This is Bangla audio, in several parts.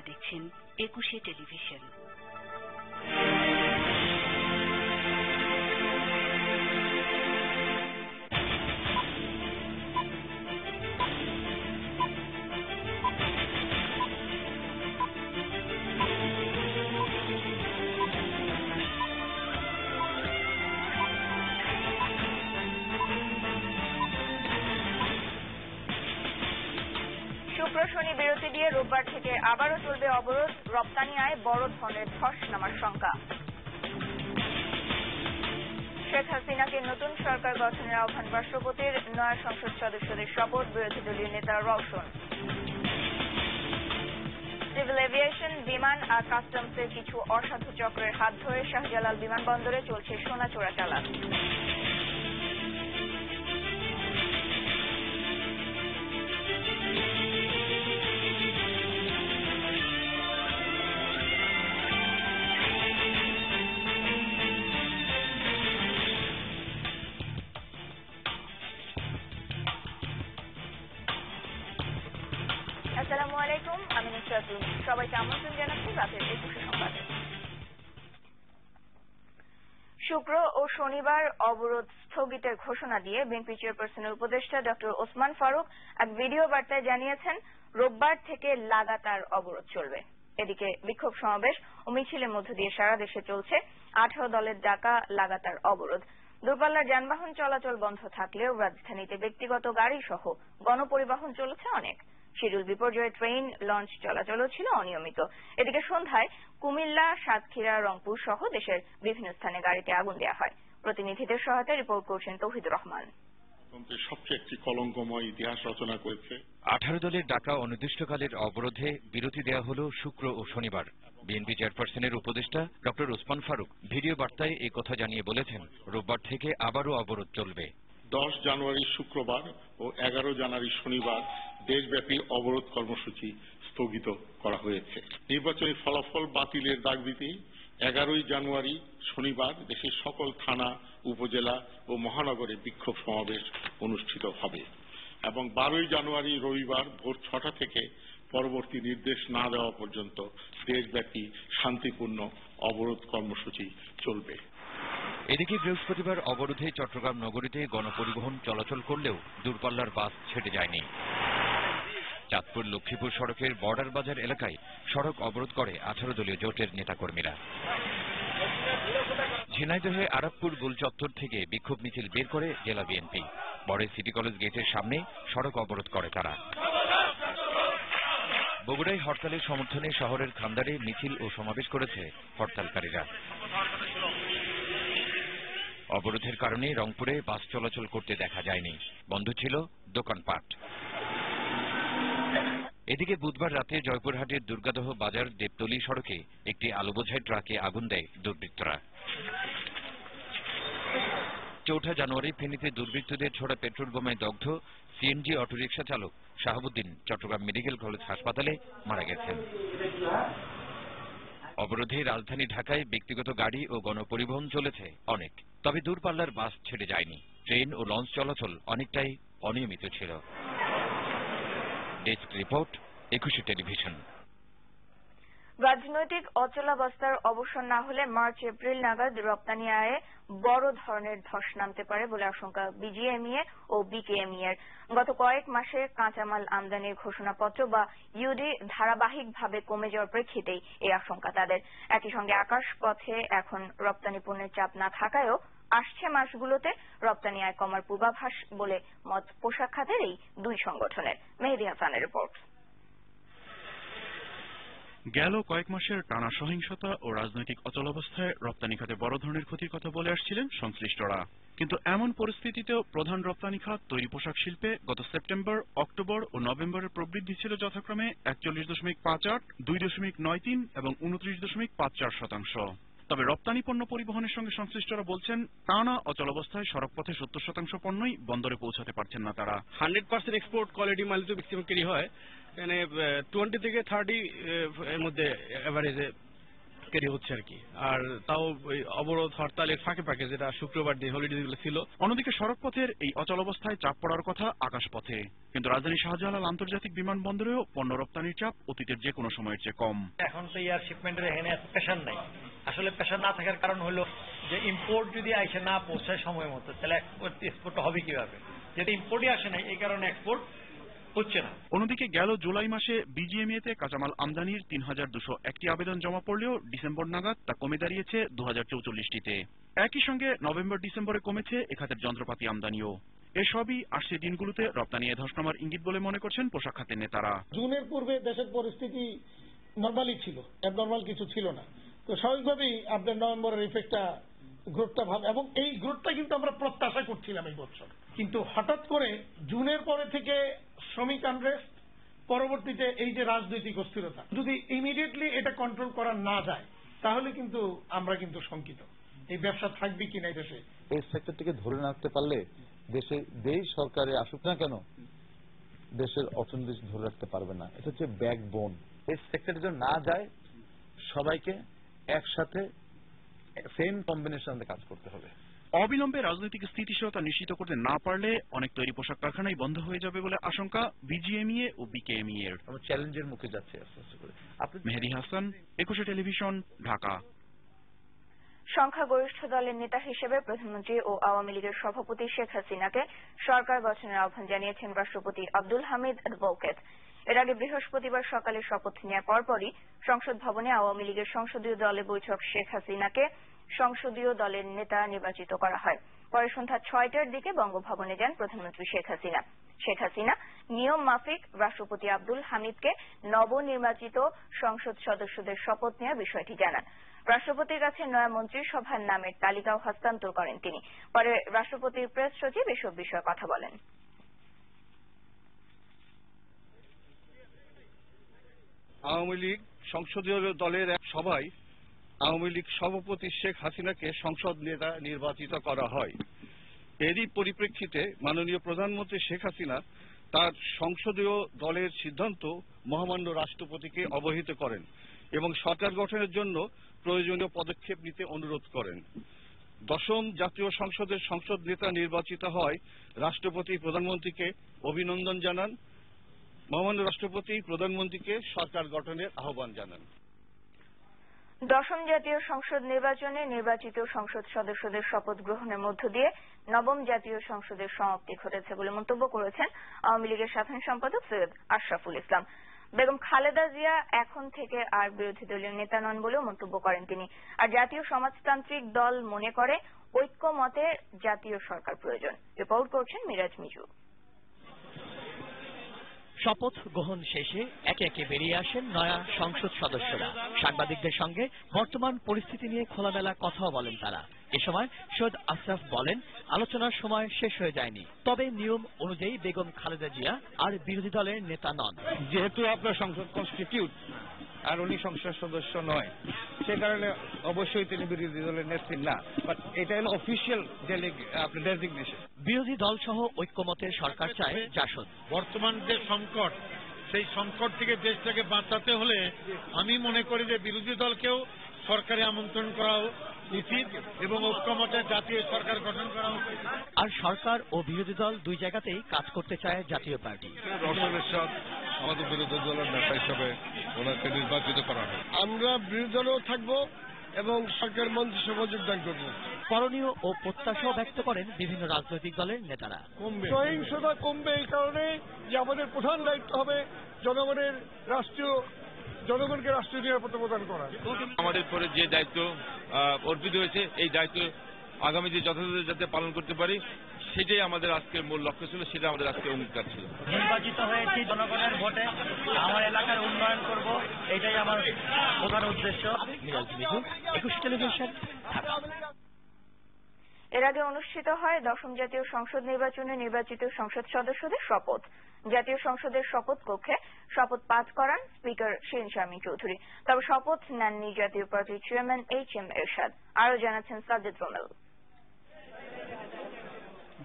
দেখছেন একুশে টেলিভিশন। শুক্র শনি বিরতি দিয়ে রোববার থেকে আবারও চলবে অবরোধ, রপ্তানি আয় বড় ধরনের ধস নামার শঙ্কা। শেখ হাসিনাকে নতুন সরকার গঠনের আহ্বান রাষ্ট্রপতির, নয়া সংসদ সদস্যদের শপথ, বিরোধী দলীয় নেতা রওশন। সিভিল এভিয়েশন, বিমান আর কাস্টমসের কিছু অসাধু চক্রের হাত ধরে শাহজালাল বিমানবন্দরে চলছে সোনা চোরাচালান। আসসালামু আলাইকুম, আমি নুসরাতুল। সবাইকে আমন্ত্রণ জানাচ্ছি রাতের একুশে সংবাদে। শুক্র ও শনিবার অবরোধ স্থগিতের ঘোষণা দিয়ে বিএনপি চেয়ারপারসনের উপদেষ্টা ডক্টর ওসমান ফারুক এক ভিডিও বার্তায় জানিয়েছেন, রোববার থেকে লাগাতার অবরোধ চলবে। এদিকে বিক্ষোভ সমাবেশ ও মিছিলের মধ্য দিয়ে সারা দেশে চলছে 18 দলের ডাকা লাগাতার অবরোধ। দূরপাল্লার যানবাহন চলাচল বন্ধ থাকলেও রাজধানীতে ব্যক্তিগত গাড়ি সহ গণপরিবহন চলেছে অনেক। শিডিউল বিপর্যয়ে ট্রেন, লঞ্চ চলাচলও ছিল অনিয়মিত। এদিকে সন্ধ্যায় কুমিল্লা, সাতক্ষীরা, রংপুর সহ দেশের বিভিন্ন স্থানে গাড়িতে আগুন দেওয়া হয়। প্রতিনিধিদের সহায়তায় রিপোর্ট করছেন তৌহিদুর রহমান। সবচেয়ে একটি কলঙ্কময় ইতিহাস রচনা করেছে। 18 দলের ডাকা অনির্দিষ্টকালের অবরোধে বিরতি দেওয়া হল শুক্র ও শনিবার। বিএনপি চেয়ারপারসনের উপদেষ্টা ডক্টর ওসমান ফারুক ভিডিও বার্তায় এই কথা জানিয়ে বলেছেন, রোববার থেকে আবারও অবরোধ চলবে। 10 জানুয়ারি শুক্রবার ও 11 জানুয়ারি শনিবার দেশব্যাপী অবরোধ কর্মসূচি স্থগিত করা হয়েছে। নির্বাচনী ফলাফল বাতিলের দাগ দিতে 11 জানুয়ারি শনিবার দেশের সকল থানা, উপজেলা ও মহানগরে বিক্ষোভ সমাবেশ অনুষ্ঠিত হবে এবং 12 জানুয়ারি রবিবার ভোর 6টা থেকে পরবর্তী নির্দেশ না দেওয়া পর্যন্ত দেশব্যাপী শান্তিপূর্ণ অবরোধ কর্মসূচি চলবে। এদিকে বৃহস্পতিবার অবরোধে চট্টগ্রাম নগরীতে গণপরিবহন চলাচল করলেও দূরপাল্লার বাস ছেড়ে যায়নি। চাঁদপুর লক্ষ্মীপুর সড়কের বর্ডার বাজার এলাকায় সড়ক অবরোধ করে 18 দলীয় জোটের নেতাকর্মীরা। ঝিনাইদহে আরাবপুর গোল চত্বর থেকে বিক্ষোভ মিছিল বের করে জেলা বিএনপি। পরে সিটি কলেজ গেটের সামনে সড়ক অবরোধ করে তারা। বগুড়ায় হরতালের সমর্থনে শহরের খান্দারে মিছিল ও সমাবেশ করেছে হরতালকারীরা। অবরোধের কারণে রংপুরে বাস চলাচল করতে দেখা যায়নি, বন্ধ ছিল দোকানপাট। এদিকে বুধবার রাতে জয়পুরহাটের দুর্গাদহ বাজার দেবতলী সড়কে একটি আলুবোঝাই ট্রাকে আগুন দেয় দুর্বৃত্তরা। 4 জানুয়ারি ফেনীতে দুর্বৃত্তদের ছোড়া পেট্রোল বোমায় দগ্ধ সিএনজি অটোরিকশা চালক শাহাবুদ্দিন চট্টগ্রাম মেডিকেল কলেজ হাসপাতালে মারা গেছেন। অবরোধে রাজধানী ঢাকায় ব্যক্তিগত গাড়ি ও গণপরিবহন চলেছে অনেক, তবে দূরপাল্লার বাস ছেড়ে যায়নি। ট্রেন ও লঞ্চ চলাচল অনেকটাই অনিয়মিত ছিল। ডেস্ক রিপোর্ট, একুশে টেলিভিশন। রাজনৈতিক অচলাবস্থার অবসান না হলে মার্চ এপ্রিল নাগাদ রপ্তানি আয়ে বড় ধরনের ধস নামতে পারে বলে আশঙ্কা বিজিএমইএ ও বিকেএমইএর। গত কয়েক মাসে কাঁচামাল আমদানির ঘোষণাপত্র বা ইউডি ধারাবাহিকভাবে কমে যাওয়ার প্রেক্ষিতেই এই আশঙ্কা তাদের। একই সঙ্গে আকাশপথে এখন রপ্তানি পণ্যের চাপ না থাকায়ও আসছে মাসগুলোতে রপ্তানি আয় কমার পূর্বাভাস বলে মত পোশাক খাতের এই দুই সংগঠনের। মেহেদী হাসানের রিপোর্ট। গেল কয়েক মাসের টানা সহিংসতা ও রাজনৈতিক অচলাবস্থায় রপ্তানি খাতে বড় ধরনের ক্ষতির কথা বলে আসছিলেন সংশ্লিষ্টরা। কিন্তু এমন পরিস্থিতিতেও প্রধান রপ্তানি খাত তৈরি পোশাক শিল্পে গত সেপ্টেম্বর, অক্টোবর ও নভেম্বরের প্রবৃদ্ধি ছিল যথাক্রমে 41.58, 2.93 এবং 29.54%। তবে রপ্তানি পণ্য পরিবহনের সঙ্গে সংশ্লিষ্টরা বলছেন, টানা অচলাবস্থায় সড়কপথে 70% পণ্যই বন্দরে পৌঁছাতে পারছেন না তারা। 100% এক্সপোর্ট কোয়ালিটি মাল তো ম্যাক্সিমাম ক্যারি হয়, এখানে 20 থেকে 30 এর মধ্যে এভারেজে কেরি হচ্ছে আর কি। আর তাও ওই অবরোধ হরতালের ফাঁকে ফাঁকে, যেটা শুক্রবার দিয়ে হলিডে যেগুলো ছিল। অন্যদিকে সড়কপথের এই অচল অবস্থায় চাপ পড়ার কথা আকাশপথে, কিন্তু রাজধানী শাহজালাল আন্তর্জাতিক বিমানবন্দরেও পণ্য রপ্তানির চাপ অতীতের যে কোনো সময়ের চেয়ে কম। এখন তো এয়ার শিপমেন্টের এখানে এত প্রেশার নাই। আসলে প্রেশার না থাকার কারণ হলো যে ইম্পোর্ট যদি আইসে না পৌঁছায় সময় মতো, তাহলে এক্সপোর্ট হবে কিভাবে? যেটা ইম্পোর্টই আসে নাই, এই কারণে এক্সপোর্ট হচ্ছে না। অন্যদিকে গেল জুলাই মাসে বিজিএমইএতে কাঁচামাল আমদানির ৩,২০১টি আবেদন জমা পড়লেও ডিসেম্বর নাগাদ তা কমে দাঁড়িয়েছে ২,০৪৪টিতে। একই সঙ্গে নভেম্বর ডিসেম্বরে কমেছে এ খাতের যন্ত্রপাতি আমদানিও। এসবই আসছে দিনগুলোতে রপ্তানি ধসনামার ইঙ্গিত বলে মনে করছেন পোশাক খাতের নেতারা। জুনের পূর্বে দেশের পরিস্থিতি নর্মালি ছিল, অ্যাবনর্মাল কিছু ছিল না। তো স্বাভাবিকভাবেই আপনার নভেম্বরের ইফেক্টটা গ্রোথটা ভাব, এবং এই গ্রোথটা কিন্তু আমরা প্রত্যাশা করছিলাম এই বছর। কিন্তু হঠাৎ করে জুনের পরে থেকে শ্রমিক আনরেস্ট, পরবর্তীতে এই যে রাজনৈতিক অস্থিরতা, যদি ইমিডিয়েটলি এটা কন্ট্রোল করা না যায় তাহলে কিন্তু আমরা কিন্তু শঙ্কিত এই ব্যবসা থাকবে কিনা এই দেশে। এই সেক্টরটিকে ধরে রাখতে পারলে দেশে যেই সরকারে আসুক না কেন দেশের অর্থনীতি ধরে রাখতে পারবে না। এটা হচ্ছে ব্যাকবোন। এই সেক্টরে যদি না যায় সবাইকে একসাথে সেম কম্বিনেশনে কাজ করতে হবে। অবিলম্বে রাজনৈতিক স্থিতিশীলতা নিশ্চিত করতে না পারলে অনেক তৈরি পোশাক কারখানাই বন্ধ হয়ে যাবে বলে আশঙ্কা বিজিএমইএ ও বিকেএমইএ এর। আমরা চ্যালেঞ্জের মুখে যাচ্ছি আস্তে আস্তে করে। মেহেদী হাসান, ২১ টেলিভিশন, ঢাকা। সংখ্যাগরিষ্ঠ দলের নেতা হিসেবে প্রধানমন্ত্রী ও আওয়ামী লীগের সভাপতি শেখ হাসিনাকে সরকার গঠনের আহ্বান জানিয়েছেন রাষ্ট্রপতি আব্দুল হামিদ অ্যাডভোকেট। এর আগে বৃহস্পতিবার সকালে শপথ নেওয়ার পরপরই সংসদ ভবনে আওয়ামী লীগের সংসদীয় দলের বৈঠক শেখ হাসিনাকে সংসদীয় দলের নেতা নির্বাচিত করা হয়। পরে সন্ধ্যা ৬টার দিকে বঙ্গভবনে যান প্রধানমন্ত্রী শেখ হাসিনা। শেখ হাসিনা নিয়ম মাফিক রাষ্ট্রপতি আব্দুল হামিদকে নবনির্বাচিত সংসদ সদস্যদের শপথ নেওয়ার বিষয়টি জানান। রাষ্ট্রপতির কাছে নয়া মন্ত্রিসভার নামের তালিকাও হস্তান্তর করেন তিনি। পরে রাষ্ট্রপতির প্রেস সচিব এসব বিষয়ে কথা বলেন। আওয়ামী লীগ সংসদীয় দলের এক সভায় আওয়ামী লীগ সভাপতি শেখ হাসিনাকে সংসদ নেতা নির্বাচিত করা হয়। এরই পরিপ্রেক্ষিতে মাননীয় প্রধানমন্ত্রী শেখ হাসিনা তার সংসদীয় দলের সিদ্ধান্ত মহামান্য রাষ্ট্রপতিকে অবহিত করেন এবং সরকার গঠনের জন্য প্রয়োজনীয় পদক্ষেপ নিতে অনুরোধ করেন। দশম জাতীয় সংসদের সংসদ নেতা নির্বাচিত হয় রাষ্ট্রপতি প্রধানমন্ত্রীকে অভিনন্দন জানান। মহামান্য রাষ্ট্রপতি প্রধানমন্ত্রীকে সরকার গঠনের আহ্বান জানান। দশম জাতীয় সংসদ নির্বাচনে নির্বাচিত সংসদ সদস্যদের শপথ গ্রহণের মধ্য দিয়ে নবম জাতীয় সংসদের সমাপ্তি ঘটেছে বলে মন্তব্য করেছেন আওয়ামী লীগের সাধারণ সম্পাদক সৈয়দ আশরাফুল ইসলাম। বেগম খালেদা জিয়া এখন থেকে আর বিরোধী দলীয় নেতা নন বলেও মন্তব্য করেন তিনি। আর জাতীয় সমাজতান্ত্রিক দল মনে করে ঐক্যমতে জাতীয় সরকার প্রয়োজন। রিপোর্ট করছেন মিরাজ মিজু। শপথ গ্রহণ শেষে একে একে বেরিয়ে আসেন নয়া সংসদ সদস্যরা। সাংবাদিকদের সঙ্গে বর্তমান পরিস্থিতি নিয়ে খোলামেলা কথাও বলেন তারা। এ সময় সৈয়দ আশরাফ বলেন, আলোচনার সময় শেষ হয়ে যায়নি, তবে নিয়ম অনুযায়ী বেগম খালেদা জিয়া আর বিরোধী দলের নেতা নন। যেহেতু আপনার সংসদ কনস্টিটিউট আর উনি সংসদ সদস্য নয়, সে কারণে অবশ্যই তিনি বিরোধী দলের নেত্রী না, বাট এটা হলো অফিসিয়াল ডেজিগনেশন। বিরোধী দল সহ ঐক্যমতের সরকার চায় জাসদ। বর্তমান যে সংকট, সেই সংকট থেকে দেশটাকে বাঁচাতে হলে আমি মনে করি যে বিরোধী দলকেও সরকারে আমন্ত্রণ করা উচিত এবং ঐক্যমতে জাতীয় সরকার গঠন করা উচিত। আর সরকার ও বিরোধী দল দুই জায়গাতেই কাজ করতে চায় জাতীয় পার্টি। আমাদের বিরোধী দলের নেতা হিসাবে ওনাকে নির্বাচিত করা হয়। আমরা বিরোধী দলেও থাকবো এবং সরকার মন্ত্রিসভা যোগদান করবো। করণীয় ও প্রত্যাশাও ব্যক্ত করেন বিভিন্ন রাজনৈতিক দলের নেতারা। সহিংসতা কমবে এই কারণে যে আমাদের প্রধান দায়িত্ব হবে জনগণকে রাষ্ট্রীয় নিরাপত্তা প্রদান করা। আমাদের পরে যে দায়িত্ব অর্পিত হয়েছে, এই দায়িত্ব আগামী যে যথাযথ যাতে পালন করতে পারি, সেটাই আমাদের আজকের মূল লক্ষ্য ছিল, সেটা আমাদের আজকে অঙ্গীকার ছিল। নির্বাচিত হয়েছি জনগণের ভোটে, আমার এলাকার উন্নয়ন করব, এটাই আমার প্রধান উদ্দেশ্য। মিরাজ মিজু, ২১ টেলিভিশন, ঢাকা। এর আগে অনুষ্ঠিত হয় দশম জাতীয় সংসদ নির্বাচনে নির্বাচিত সংসদ সদস্যদের শপথ। জাতীয় সংসদের শপথ কক্ষে শপথ পাঠ করান স্পিকার শিরিন শারমিন চৌধুরী। তবে শপথ নেননি জাতীয় পার্টির চেয়ারম্যান এইচ.এম. এরশাদ। আরও জানাচ্ছেন সাজ্জাদ রোমেল।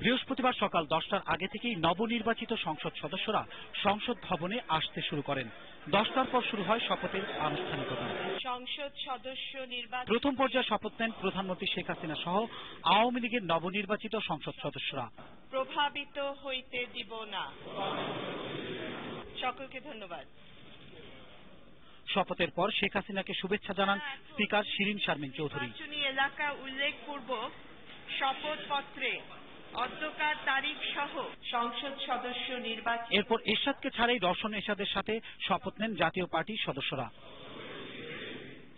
বৃহস্পতিবার সকাল 10টার আগে থেকেই নবনির্বাচিত সংসদ সদস্যরা সংসদ ভবনে আসতে শুরু করেন। 10টার পর শুরু হয় শপথের আনুষ্ঠানিকতা। সংসদ সদস্য নির্বাচন প্রথম পর্যায়ে শপথ নেন প্রধানমন্ত্রী শেখ হাসিনা সহ আওয়ামী লীগের নবনির্বাচিত সংসদ সদস্যরা। প্রভাবিত হইতে দিব না। সকলকে ধন্যবাদ। শপথের পর শেখ হাসিনাকে শুভেচ্ছা জানান স্পিকার শিরিন শারমিন চৌধুরী। নির্বাচনী এলাকা উল্লেখপূর্বক শপথপত্রে অধ্যকার তারিখ সহ সংসদ সদস্য নির্বাচন। এরপর এরশাদকে ছাড়াই রওশন এরশাদের সাথে শপথ নেন জাতীয় পার্টির সদস্যরা।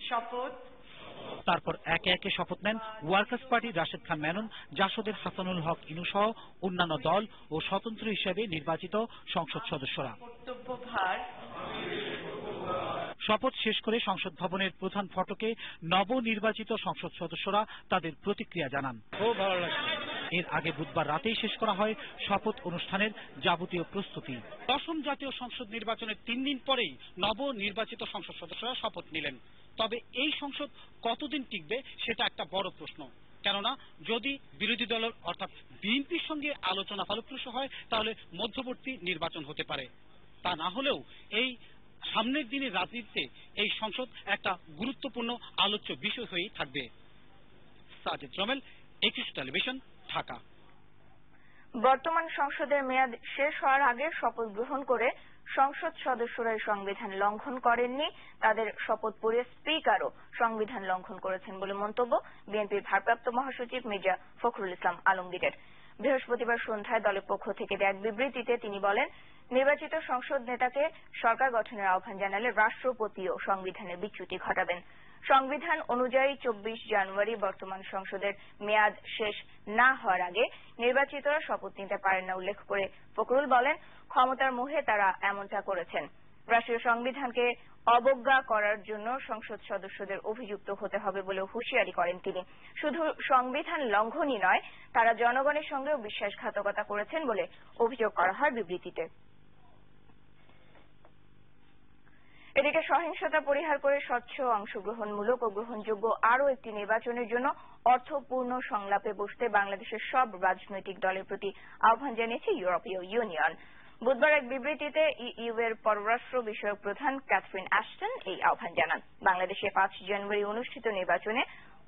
শপথ। তারপর একে একে শপথ নেন ওয়ার্কার্স পার্টির রাশেদ খান মেনন, জাসদের হাসানুল হক ইনু সহ অন্যান্য দল ও স্বতন্ত্র হিসেবে নির্বাচিত সংসদ সদস্যরা। কর্তব্যভার। শপথ শেষ করে সংসদ ভবনের প্রধান ফটকে নবনির্বাচিত সংসদ সদস্যরা তাদের প্রতিক্রিয়া জানান। খুব ভালো লাগছে। এর আগে বুধবার রাতেই শেষ করা হয় শপথ অনুষ্ঠানের যাবতীয় প্রস্তুতি। দশম জাতীয় সংসদ নির্বাচনের 3 দিন পরেই নবনির্বাচিত সংসদ সদস্যরা শপথ নিলেন। তবে এই সংসদ কতদিন টিকবে সেটা একটা বড় প্রশ্ন। কেননা যদি বিরোধী দলের অর্থাৎ বিএনপির সঙ্গে আলোচনা ফলপ্রসূ হয় তাহলে মধ্যবর্তী নির্বাচন হতে পারে। তা না হলেও এই সামনের দিনের রাজনীতিতে এই সংসদ একটা গুরুত্বপূর্ণ আলোচ্য বিষয় হয়েই থাকবে। সাজিদ রমেল, একুশ টেলিভিশন, ঢাকা। বর্তমান সংসদের মেয়াদ শেষ হওয়ার আগে শপথ গ্রহণ করে সংসদ সদস্যরা সংবিধান লঙ্ঘন করেননি, তাদের শপথ পড়ে স্পিকারও সংবিধান লঙ্ঘন করেছেন বলে মন্তব্য বিএনপির ভারপ্রাপ্ত মহাসচিব মির্জা ফখরুল ইসলাম আলমগীরের। বৃহস্পতিবার সন্ধ্যায় দলের পক্ষ থেকে এক বিবৃতিতে তিনি বলেন, নির্বাচিত সংসদ নেতাকে সরকার গঠনের আহ্বান জানালে রাষ্ট্রপতিও সংবিধানের বিচ্যুতি ঘটাবেন। সংবিধান অনুযায়ী 24 জানুয়ারি বর্তমান সংসদের মেয়াদ শেষ না হওয়ার আগে নির্বাচিতরা শপথ নিতে পারেন না উল্লেখ করে ফখরুল বলেন, ক্ষমতার মোহে তারা এমনটা করেছেন। রাষ্ট্রীয় সংবিধানকে অবজ্ঞা করার জন্য সংসদ সদস্যদের অভিযুক্ত হতে হবে বলে হুঁশিয়ারি করেন তিনি। শুধু সংবিধান লঙ্ঘনই নয়, তারা জনগণের সঙ্গেও বিশ্বাসঘাতকতা করেছেন বলে অভিযোগ করা হয় বিবৃতিতে। এদিকে সহিংসতা পরিহার করে স্বচ্ছ, অংশগ্রহণমূলক ও গ্রহণযোগ্য আরও একটি নির্বাচনের জন্য অর্থপূর্ণ সংলাপে বসতে বাংলাদেশের সব রাজনৈতিক দলের প্রতি আহ্বান জানিয়েছে ইউরোপীয় ইউনিয়ন। বুধবার এক বিবৃতিতে ইইউ এর পররাষ্ট্র বিষয়ক প্রধান ক্যাথরিন অ্যাশটন এই আহ্বান জানান। বাংলাদেশে 5 জানুয়ারি অনুষ্ঠিত নির্বাচনে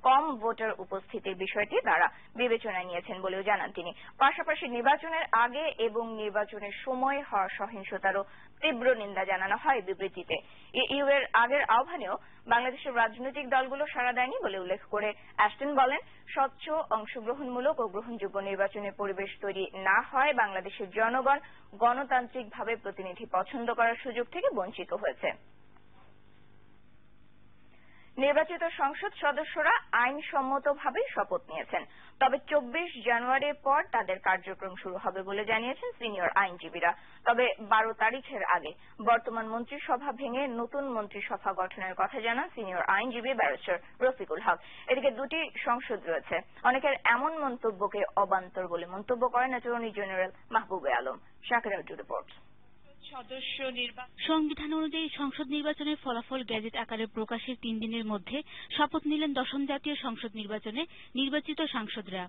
কম ভোটার উপস্থিতির বিষয়টি তারা বিবেচনায় নিয়েছেন বলেও জানান তিনি। পাশাপাশি নির্বাচনের আগে এবং নির্বাচনের সময় হওয়া সহিংসতারও তীব্র নিন্দা জানানো হয় বিবৃতিতে। ইইউ এর আগের আহ্বানেও বাংলাদেশের রাজনৈতিক দলগুলো সাড়া দেয়নি বলে উল্লেখ করে অ্যাশটন বলেন, স্বচ্ছ, অংশগ্রহণমূলক ও গ্রহণযোগ্য নির্বাচনের পরিবেশ তৈরি না হয় বাংলাদেশের জনগণ গণতান্ত্রিকভাবে প্রতিনিধি পছন্দ করার সুযোগ থেকে বঞ্চিত হয়েছে। নির্বাচিত সংসদ সদস্যরা আইনসম্মতভাবে শপথ নিয়েছেন, তবে 24 জানুয়ারির পর তাদের কার্যক্রম শুরু হবে বলে জানিয়েছেন সিনিয়র আইনজীবীরা। তবে 12 তারিখের আগে বর্তমান মন্ত্রিসভা ভেঙে নতুন মন্ত্রিসভা গঠনের কথা জানান সিনিয়র আইনজীবী ব্যারিস্টার রফিকুল হক। এদিকে 2টি সংসদ রয়েছে। অনেকের এমন মন্তব্যকে অবান্তর বলে মন্তব্য করেন attorney general Mahbubey Alam. Shakir Abdul report. সংবিধান অনুযায়ী সংসদ নির্বাচনের ফলাফল গেজেট আকারে প্রকাশের 3 দিনের মধ্যে শপথ নিলেন দশম জাতীয় সংসদ নির্বাচনে নির্বাচিত সাংসদরা।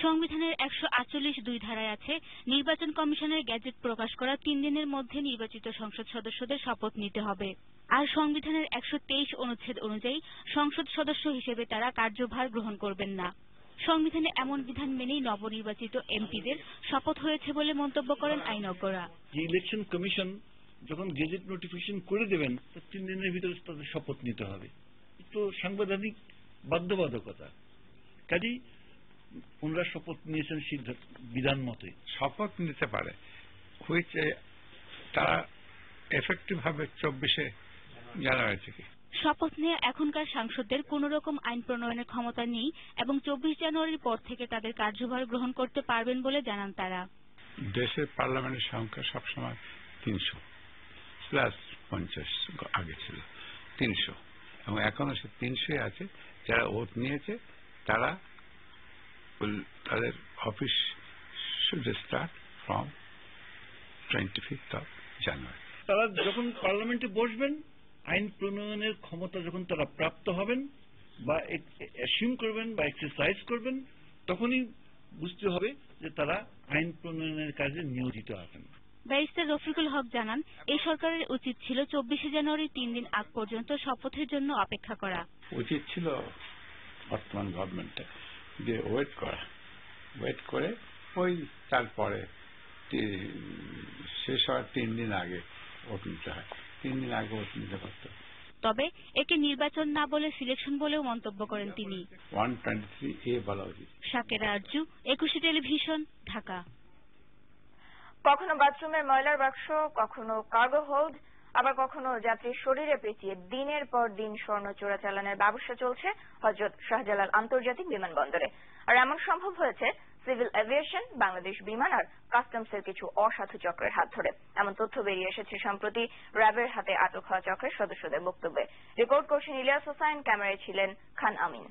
সংবিধানের 148(2) ধারায় আছে, নির্বাচন কমিশনের গেজেট প্রকাশ করা 3 দিনের মধ্যে নির্বাচিত সংসদ সদস্যদের শপথ নিতে হবে। আর সংবিধানের 123 অনুচ্ছেদ অনুযায়ী সংসদ সদস্য হিসেবে তারা কার্যভার গ্রহণ করবেন না। সংবিধানে এমন বিধান মেনেই নবনির্বাচিত এমপিদের শপথ হয়েছে বলে মন্তব্য করেন আইনজ্ঞরা। ইলেকশন কমিশন যখন গেজেট নোটিফিকেশন করে দেবেন 3 দিনের ভিতরে তাদের শপথ নিতে হবে। তো সাংবিধানিক বাধ্যবাধকতা, কাজেই ওনারা শপথ নিয়েছেন বিধান মতে। শপথ নিতে পারে, হুইচ তারা এফেক্টিভ হবে 24 জানুয়ারি থেকে। শপথ নিয়ে এখনকার সাংসদদের কোন রকম আইন প্রণয়নের ক্ষমতা নেই এবং 24 জানুয়ারির পর থেকে তাদের কার্যভার গ্রহণ করতে পারবেন বলে জানান তারা। দেশের পার্লামেন্টের সংখ্যা সবসময় 300 প্লাস 50, আগে ছিল 300 এবং এখনো সে 300 আছে। যারা ভোট নিয়েছে তারা তাদের অফিস শুড স্টার্ট ফ্রম 25 জানুয়ারি। তারা যখন পার্লামেন্টে বসবেন, আইন প্রণয়নের ক্ষমতা যখন তারা প্রাপ্ত হবেন বা অ্যাসিউম করবেন বা এক্সারসাইজ করবেন, তখনই বুঝতে হবে যে তারা আইন প্রণয়নের কাজে নিয়োজিত আছেন। ব্যারিস্টার রফিকুল হক জানান, এই সরকারের উচিত ছিল 24শে জানুয়ারি 3 দিন আগ পর্যন্ত শপথের জন্য অপেক্ষা করা। উচিত ছিল বর্তমান গভর্নমেন্টে যে ওয়েট করে ওই তারপরে শেষ হওয়ার 3 দিন আগে ভোট নিতে হয়, 3 দিন আগে ভোট নিতে পারত। তবে একে নির্বাচন না বলে সিলেকশন বলেও মন্তব্য করেন তিনি। 123A বলা উচিত। শাকেরা আরজু, 21শে টেলিভিশন, ঢাকা। কখনো বাথরুমের ময়লার বাক্স, কখনো কার্গো হোল্ড, আবার কখনো যাত্রীর শরীরে পেঁচিয়ে দিনের পর দিন স্বর্ণ চোরাচালানের ব্যবসা চলছে হযরত শাহজালাল আন্তর্জাতিক বিমানবন্দরে। আর এমন সম্ভব হয়েছে সিভিল এভিয়েশন, বাংলাদেশ বিমান আর কাস্টমসের কিছু অসাধু চক্রের হাত ধরে। এমন তথ্য বেরিয়ে এসেছে সম্প্রতি র্যাবের হাতে আটক হওয়া চক্রের সদস্যদের বক্তব্যে। রিপোর্ট করছেন ইলিয়াস হোসাইন, ক্যামেরায় ছিলেন খান আমিন।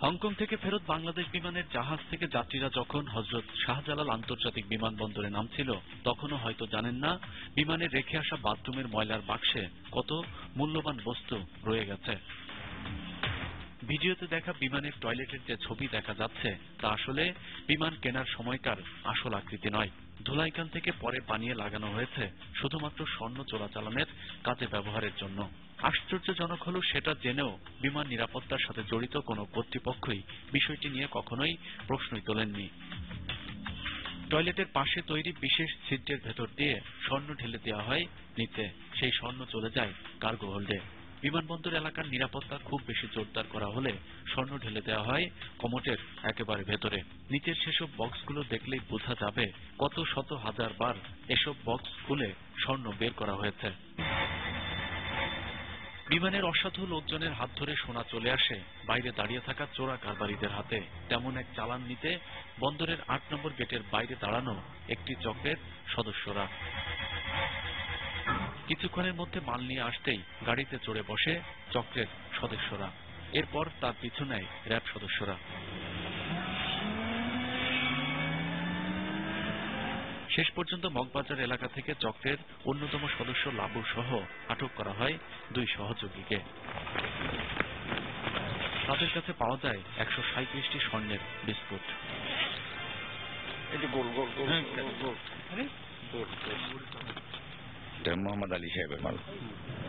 হংকং থেকে ফেরত বাংলাদেশ বিমানের জাহাজ থেকে যাত্রীরা যখন হযরত শাহজালাল আন্তর্জাতিক বিমানবন্দরে নামছিল, তখনও হয়তো জানেন না বিমানের রেখে আসা বাথরুমের ময়লার বাক্সে কত মূল্যবান বস্তু রয়ে গেছে। ভিডিওতে দেখা বিমানের টয়লেটের যে ছবি দেখা যাচ্ছে তা আসলে বিমান কেনার সময়কার আসল আকৃতি নয়। ধুলাইকান থেকে পরে বানিয়ে লাগানো হয়েছে শুধুমাত্র স্বর্ণ চোরাচালানের কাজে ব্যবহারের জন্য। আশ্চর্যজনক হলো সেটা জেনেও বিমান নিরাপত্তার সাথে জড়িত কোনো কর্তৃপক্ষই বিষয়টি নিয়ে কখনোই প্রশ্নই তোলেননি। টয়লেটের পাশে তৈরি বিশেষ ছিদ্রের ভেতর দিয়ে স্বর্ণ ঢেলে দেওয়া হয় নিচে, সেই স্বর্ণ চলে যায় কার্গো হোল্ডে। বিমানবন্দর এলাকার নিরাপত্তা খুব বেশি জোরদার করা হলে স্বর্ণ ঢেলে দেওয়া হয় কমোটের একেবারে ভেতরে। নিচের সেসব বক্সগুলো দেখলেই বোঝা যাবে কত শত হাজার বার এসব বক্স খুলে স্বর্ণ বের করা হয়েছে। বিমানের অসাধু লোকজনের হাত ধরে সোনা চলে আসে বাইরে দাঁড়িয়ে থাকা চোরা কারবারিদের হাতে। তেমন এক চালান নিতে বন্দরের 8 নম্বর গেটের বাইরে দাঁড়ানো একটি চক্রের সদস্যরা। কিছুক্ষণের মধ্যে মাল নিয়ে আসতেই গাড়িতে চড়ে বসে চক্রের সদস্যরা, এরপর তার পিছু নেয় র্যাব সদস্যরা। শেষ পর্যন্ত মগবাজার এলাকা থেকে চক্রের অন্যতম সদস্য লাবু সহ আটক করা হয় 2 সহযোগীকে। তাদের কাছে পাওয়া যায় 137টি স্বর্ণের বিস্কুট। মোহাম্মদ আলী সাহেবের মাল।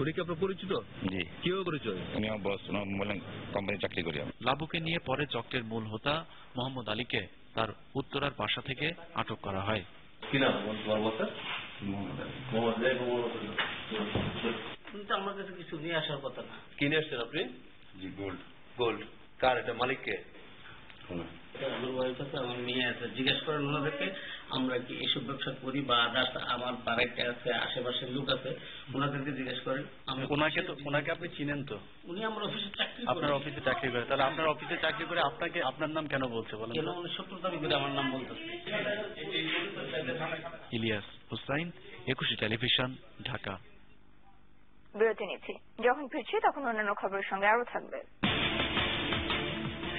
উনি কি আপনার পরিচিত? জি। কিভাবে পরিচয়? উনি আমার বস, বলেন কোম্পানি চাকরি করি। লাবুকে নিয়ে পরে চক্রের মূল হোতা মোহাম্মদ আলীকে তার উত্তরার বাসা থেকে আটক করা হয়। কি নাম তোমার বসের? আমার কাছে কিছু নিয়ে আসার কথা না। কি নিয়ে আসছেন আপনি? জি, গোল্ড। গোল্ড কার এটা? মালিককে? আমার ওয়াইফ আছে, আমার মেয়ে আছে। জিজ্ঞেস করেন ওনাদেরকে আমরা কি এসব ব্যবসা করি বা আদার্স আমার পাড়ায় আছে, আশেপাশের লোক আছে, ওনাদেরকে জিজ্ঞেস করেন। ওনাকে আপনি চিনেন তো? উনি আমার অফিসে চাকরি করে। আপনার অফিসে চাকরি করে? তাহলে আপনার অফিসে চাকরি করে আপনাকে আপনার নাম কেন বলছে বলেন? কেন উনি 17 তারিখ করে আমার নাম বলতেছে। ইলিয়াস হোসাইন, 21 টেলিভিশন, ঢাকা। বিরতি নিচ্ছি, যখন ফিরছি তখন অন্যান্য খবরের সঙ্গে আরো থাকবে।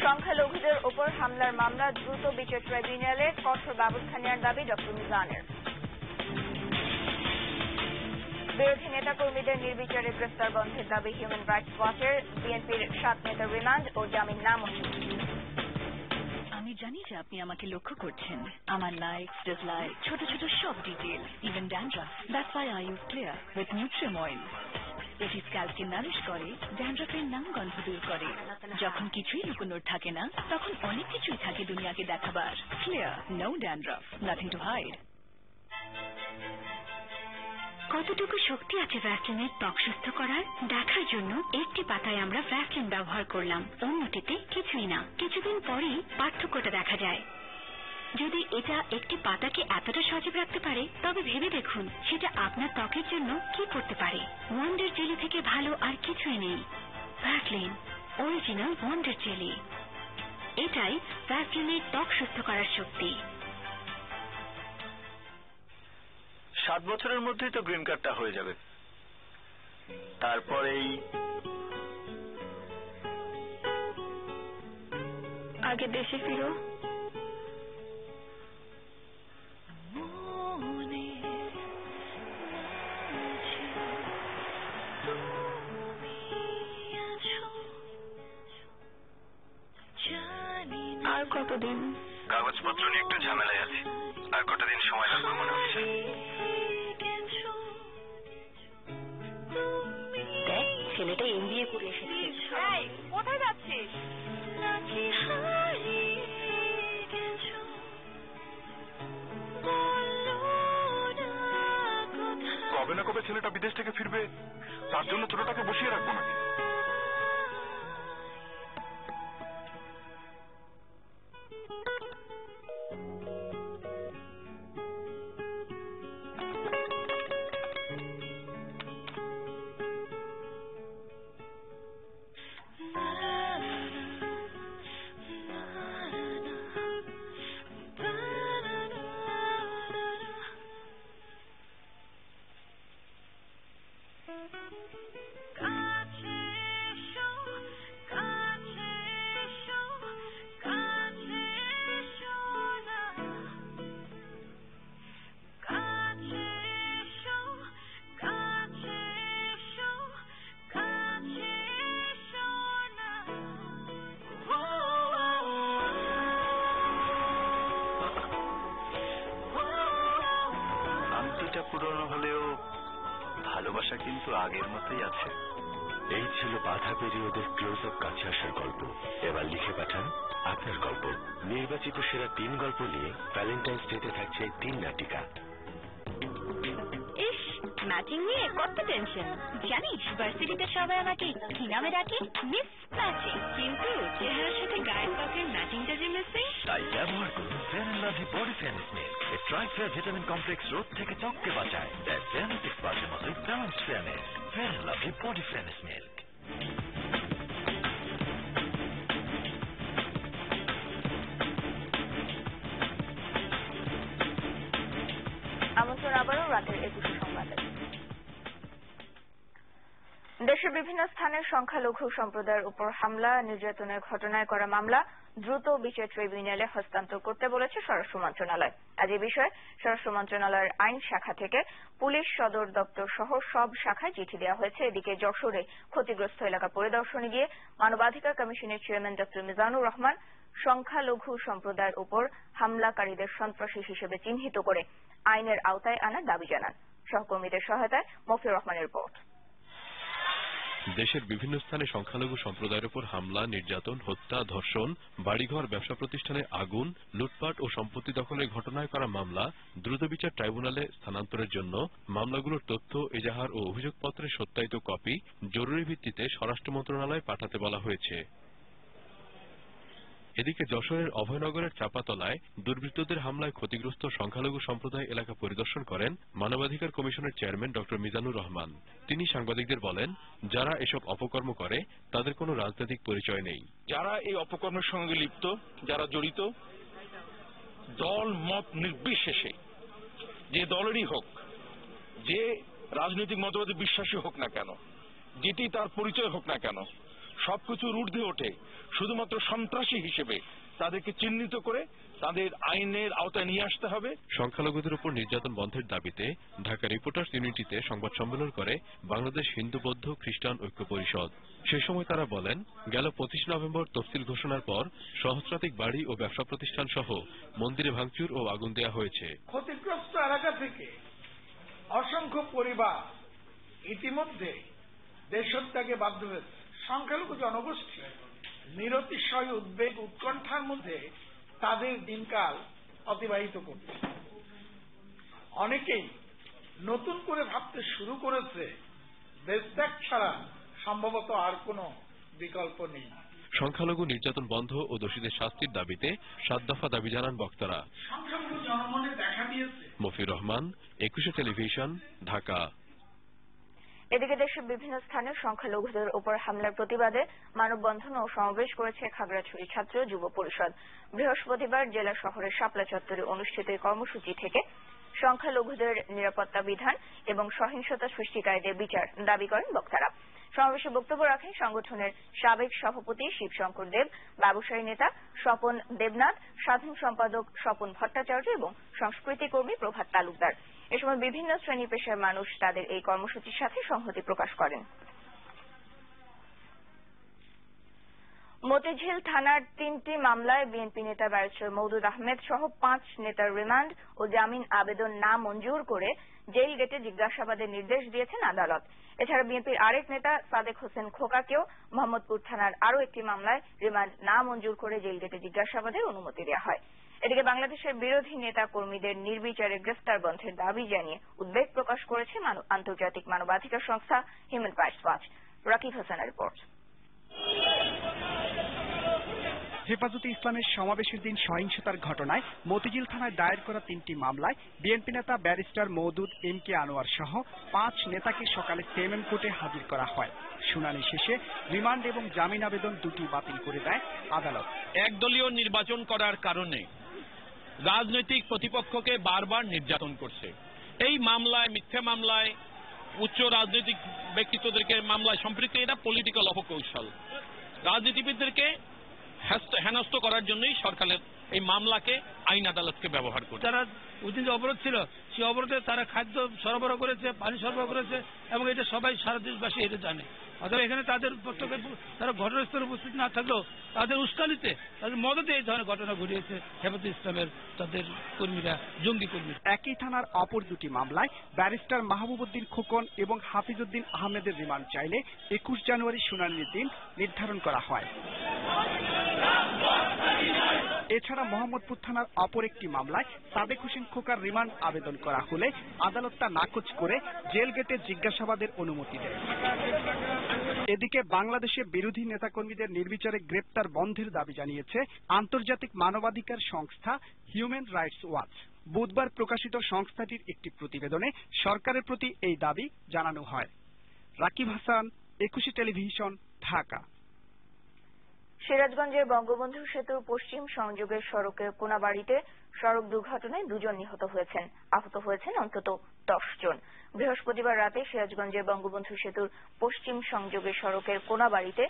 সংখ্যালঘুদের ওপর হামলার মামলা দ্রুত বিচার ট্রাইব্যুনালে কঠোর ব্যবস্থা নেওয়ার দাবি ডক্টর মিজানের। বিরোধী নেতাকর্মীদের নির্বিচারে গ্রেফতার বন্ধের দাবি হিউম্যান রাইটস ওয়াচের। বিএনপির 7 নেতার রিমান্ড ও জামিন নামঞ্জুর। আমি জানি যে আপনি আমাকে লক্ষ্য করছেন। আমার লাইকস, ডিসলাইক, ছোট ছোট সব detail, even dandruff. That's why I use Clear with Nutrium oil. এটি স্ক্যাল্পকে নারিশ করে, ড্যান্ড্রাফের নাম গন্ধ দূর করে। যখন কিছুই লুকোনোর থাকে না, তখন অনেক কিছুই থাকে দুনিয়াকে দেখাবার। Clear, no dandruff, nothing to hide. কতটুকু শক্তি আছে ভ্যাসলিনের ত্বক সুস্থ করার দেখার জন্য একটি পাতায় আমরা ভ্যাসলিন ব্যবহার করলাম, অন্যটিতে কিছুই না। কিছুদিন পরেই পার্থক্যটা দেখা যায়। যদি এটা একটি পাতাকে এতটা সজীব রাখতে পারে, তবে ভেবে দেখুন সেটা আপনার ত্বকের জন্য কি করতে পারে। ওয়ান্ডার জেলি থেকে ভালো আর কিছুই নেই। Vaseline original wonder jelly. এটাই ভ্যাসলিনের ত্বক সুস্থ করার শক্তি। 7 বছরের মধ্যেই তো গ্রিন কার্ডটা হয়ে যাবে। তারপরেই আগে দেশে ফিরো। আর কতদিন? কাগজপত্র নিয়ে একটু ঝামেলায় আছি, আর কটা দিন সময় লাগবে মনে হচ্ছে। দেখ ছেলেটা MBA করে এসেছে। কোথায় যাচ্ছিস? কবে না কবে ছেলেটা বিদেশ থেকে ফিরবে, তার জন্য ছোটটাকে বসিয়ে রাখবো নাকি? পুরনো হলেও ভালোবাসা কিন্তু আগের মতোই আছে। এই ছিল বাধা পেরিয়ে ওদের ক্লোজ আপ কাছে আসার গল্প। এবার লিখে পাঠান আপনার গল্প। নির্বাচিত সেরা 3 গল্প নিয়ে ভ্যালেন্টাইন্স ডেতে থাকছে 3 নাটিকা। ইস, ম্যাচিং নিয়ে কত টেনশন। জানিস ভার্সিটিতে সবাই আমাকে কি নামে ডাকে? Miss matching. কিন্তু চেহারার সাথে গায়ের ত্বকের ম্যাচিংটা যে মিসিং। তাই ব্যবহার করুন fair and lovely body fairness milk. এই ট্রাইফেয়ার ভিটামিন কমপ্লেক্স রোদ থেকে ত্বককে বাঁচায়, দেয় ফেয়ারনেস এক্সপার্টের মতোই balance fairness. Fair and lovely body fairness milk. আমন্ত্রণ আবারও রাতের 21 সংবাদে। দেশের বিভিন্ন স্থানে সংখ্যালঘু সম্প্রদায়ের উপর হামলা নির্যাতনের ঘটনায় করা মামলা দ্রুত বিচার ট্রাইব্যুনালে হস্তান্তর করতে বলেছে স্বরাষ্ট্র মন্ত্রণালয়। আজ এই বিষয়ে স্বরাষ্ট্র মন্ত্রণালয়ের আইন শাখা থেকে পুলিশ সদর দপ্তর সহ সব শাখায় চিঠি দেওয়া হয়েছে। এদিকে যশোরে ক্ষতিগ্রস্ত এলাকা পরিদর্শনে গিয়ে মানবাধিকার কমিশনের চেয়ারম্যান ডক্টর মিজানুর রহমান সংখ্যালঘু সম্প্রদায়ের উপর হামলাকারীদের সন্ত্রাসী হিসেবে চিহ্নিত করে আইনের আওতায় আনার দাবি জানান। সহকর্মীদের সহায়তায় মফিউর রহমানের রিপোর্ট। দেশের বিভিন্ন স্থানে সংখ্যালঘু সম্প্রদায়ের উপর হামলা, নির্যাতন, হত্যা, ধর্ষণ, বাড়িঘর, ব্যবসা প্রতিষ্ঠানে আগুন, লুটপাট ও সম্পত্তি দখলের ঘটনায় করা মামলা দ্রুত বিচার ট্রাইব্যুনালে স্থানান্তরের জন্য মামলাগুলোর তথ্য, এজাহার ও অভিযোগপত্রের সত্যায়িত কপি জরুরি ভিত্তিতে স্বরাষ্ট্র মন্ত্রণালয়ে পাঠাতে বলা হয়েছে। এদিকে যশোরের অভয়নগরের চাপাতলায় দুর্বৃত্তদের হামলায় ক্ষতিগ্রস্ত সংখ্যালঘু সম্প্রদায় এলাকা পরিদর্শন করেন মানবাধিকার কমিশনের চেয়ারম্যান ডক্টর মিজানুর রহমান। তিনি সাংবাদিকদের বলেন, যারা এসব অপকর্ম করে তাদের কোনো রাজনৈতিক পরিচয় নেই। যারা এই অপকর্মের সঙ্গে লিপ্ত, যারা জড়িত, দল মত নির্বিশেষে যে দলেরই হোক, যে রাজনৈতিক মতবাদে বিশ্বাসী হোক না কেন, যেটি তার পরিচয় হোক না কেন, সবকিছুর ঊর্ধ্বে ওঠে শুধুমাত্র সন্ত্রাসী হিসেবে তাদেরকে চিহ্নিত করে তাদের আইনের আওতায় নিয়ে আসতে হবে। সংখ্যালঘুদের উপর নির্যাতন বন্ধের দাবিতে ঢাকা রিপোর্টার্স ইউনিটিতে সংবাদ সম্মেলন করে বাংলাদেশ হিন্দু বৌদ্ধ খ্রিস্টান ঐক্য পরিষদ। সে সময় তারা বলেন, গেল 25 নভেম্বর তফসিল ঘোষণার পর সহস্রাধিক বাড়ি ও ব্যবসা প্রতিষ্ঠান সহ মন্দিরে ভাঙচুর ও আগুন দেওয়া হয়েছে। ক্ষতিগ্রস্ত এলাকা থেকে অসংখ্য পরিবার ইতিমধ্যে দেশত্যাগে বাধ্য হয়েছে। সংখ্যালঘু জনগোষ্ঠী নিরতিশয় উদ্বেগ উৎকণ্ঠার মধ্যে তাদের দিনকাল অতিবাহিত করছে। অনেকেই নতুন করে ভাবতে শুরু করেছে দেশত্যাগ ছাড়া সম্ভবত আর কোনো বিকল্প নেই। সংখ্যালঘু নির্যাতন বন্ধ ও দোষীদের শাস্তির দাবিতে 7 দফা দাবি জানান বক্তারা। সংখ্যালঘু জনমনে দেখা দিয়েছে। মফিউর রহমান, 21 টেলিভিশন, ঢাকা। এদিকে দেশের বিভিন্ন স্থানে সংখ্যালঘুদের উপর হামলার প্রতিবাদে মানববন্ধন ও সমাবেশ করেছে খাগড়াছড়ি ছাত্র যুব পরিষদ। বৃহস্পতিবার জেলা শহরের শাপলা চত্বরে অনুষ্ঠিত এই কর্মসূচি থেকে সংখ্যালঘুদের নিরাপত্তা বিধান এবং সহিংসতা সৃষ্টিকারীদের বিচার দাবি করেন বক্তারা। সমাবেশে বক্তব্য রাখেন সংগঠনের সাবেক সভাপতি শিবশঙ্কর দেব, ব্যবসায়ী নেতা স্বপন দেবনাথ, সাধারণ সম্পাদক স্বপন ভট্টাচার্য এবং সংস্কৃতি কর্মী প্রভাত তালুকদার। এ সময় বিভিন্ন শ্রেণী পেশার মানুষ তাদের এই কর্মসূচির সাথে সংহতি প্রকাশ করেন। মতিঝিল থানার 3টি মামলায় বিএনপি নেতা ব্যারিস্টার মওদুদ আহমেদ সহ 5 নেতার রিমান্ড ও জামিন আবেদন না মঞ্জুর করে জেল গেটে জিজ্ঞাসাবাদের নির্দেশ দিয়েছেন আদালত। এছাড়া বিএনপির আরেক নেতা সাদেক হোসেন খোকাকেও মোহাম্মদপুর থানার আরও একটি মামলায় রিমান্ড না মঞ্জুর করে জেল গেটে জিজ্ঞাসাবাদের অনুমতি দেওয়া হয়। এদিকে বাংলাদেশের বিরোধী নেতা কর্মীদের নির্বিচারে গ্রেফতার বন্ধের দাবি জানিয়ে উদ্বেগ প্রকাশ করেছে আন্তর্জাতিক মানবাধিকার সংস্থা হিউম্যান রাইটস ওয়াচ। রাকিব হাসানের রিপোর্ট। হেফাজতে ইসলামের সমাবেশের দিন সহিংসতার ঘটনায় মতিঝিল থানায় দায়ের করা 3টি মামলায় বিএনপি নেতা ব্যারিস্টার মওদুদ এম.কে. আনোয়ার সহ 5 নেতাকে সকালে সেমএম কোর্টে হাজির করা হয়। শুনানি শেষে রিমান্ড এবং জামিন আবেদন দুটি বাতিল করে দেয় আদালত। একদলীয় নির্বাচন করার কারণে রাজনৈতিক প্রতিপক্ষকে বারবার নির্যাতন করছে। এই মামলায়, মিথ্যা মামলায়, উচ্চ রাজনৈতিক ব্যক্তিত্বদেরকে মামলায় সম্পৃক্ত, এটা পলিটিক্যাল অপকৌশল। রাজনীতিবিদদেরকে হেনস্থ করার জন্যই সরকারের এই মামলাকে আইন আদালতকে ব্যবহার করে। যারা ওইদিন যে অবরোধ ছিল সেই অবরোধে তারা খাদ্য সরবরাহ করেছে, পানি সরবরাহ করেছে এবং এটা সবাই সারা দেশবাসী এটা জানে। অথবা এখানে তাদের প্রত্যেকে তারা ঘটনাস্থলে উপস্থিত না থাকলেও তাদের উস্কানিতে, তাদের মদতে এই ধরনের ঘটনা ঘটিয়েছে হেফাজতে ইসলামের তাদের কর্মীরা, জঙ্গি কর্মী। একই থানার অপর দুটি মামলায় ব্যারিস্টার মাহবুবউদ্দিন খোকন এবং হাফিজউদ্দিন আহমেদের রিমান্ড চাইলে 21 জানুয়ারি শুনানির দিন নির্ধারণ করা হয়। এছাড়া মোহাম্মদপুর থানার অপর একটি মামলায় সাদেক হোসেন খোকার রিমান্ড আবেদন করা হলে আদালত তা নাকচ করে জেল গেটে জিজ্ঞাসাবাদের অনুমতি দেয়। এদিকে বাংলাদেশে বিরোধী নেতাকর্মীদের নির্বিচারে গ্রেপ্তার বন্ধের দাবি জানিয়েছে আন্তর্জাতিক মানবাধিকার সংস্থা হিউম্যান রাইটস ওয়াচ। বুধবার প্রকাশিত সংস্থাটির একটি প্রতিবেদনে সরকারের প্রতি এই দাবি জানানো হয়। রাকিব হাসান, 21 টেলিভিশন, ঢাকা। সিরাজগঞ্জের বঙ্গবন্ধু সেতুর পশ্চিম সংযোগের সড়কের কোনাবাড়িতে সড়ক দুর্ঘটনায় 2 জন নিহত হয়েছেন। আহত হয়েছেন অন্তত 10 জন। বৃহস্পতিবার রাতে সিরাজগঞ্জের বঙ্গবন্ধু সেতুর পশ্চিম সংযোগের সড়কের কোনাবাড়িতে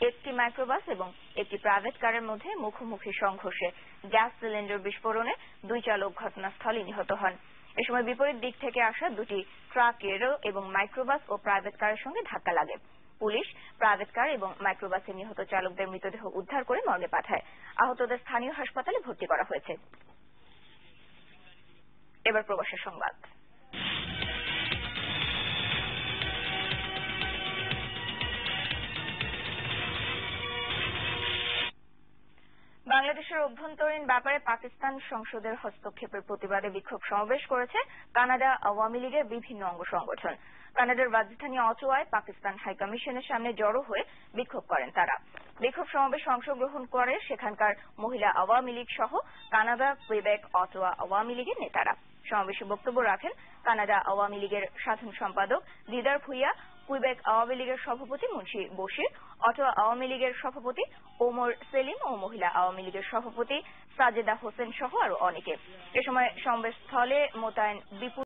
একটি মাইক্রোবাস এবং একটি প্রাইভেট কারের মধ্যে মুখোমুখি সংঘর্ষে গ্যাস সিলিন্ডার বিস্ফোরণে 2 চালক ঘটনাস্থলে নিহত হন। এ সময় বিপরীত দিক থেকে আসা 2টি ট্রাক এবং মাইক্রোবাস ও প্রাইভেট কারের সঙ্গে ধাক্কা লাগে। পুলিশ প্রাইভেট কার এবং মাইক্রোবাসের নিহত চালকদের মৃতদেহ উদ্ধার করে মর্গে পাঠায়। আহতদের স্থানীয় হাসপাতালে ভর্তি করা হয়েছে। এবার প্রবাসী সংবাদ। বাংলাদেশের অভ্যন্তরীণ ব্যাপারে পাকিস্তান সংসদের হস্তক্ষেপের প্রতিবাদে বিক্ষোভ সমাবেশ করেছে কানাডা আওয়ামী লীগের বিভিন্ন অঙ্গ সংগঠন। কানাডার রাজধানী অটোয়ায় পাকিস্তান হাইকমিশনের সামনে জড়ো হয়ে বিক্ষোভ করেন তারা। বিক্ষোভ সমাবেশে অংশগ্রহণ করে সেখানকার মহিলা আওয়ামী লীগ সহ কানাডা, কুইবেক, অটোয়া আওয়ামী লীগের নেতারা। সমাবেশে বক্তব্য রাখেন কানাডা আওয়ামী লীগের সাধারণ সম্পাদক দিদার ভুইয়া, কুইবেক আওয়ামী লীগের সভাপতি মুন্সি বশির, অটোয়া আওয়ামী লীগের সভাপতি ওমর সেলিম ও মহিলা আওয়ামী লীগের সভাপতি সাজেদা হোসেন সহ আরো অনেকে। এ সময় সমাবেশ স্থলে মোতায়েন বিপুল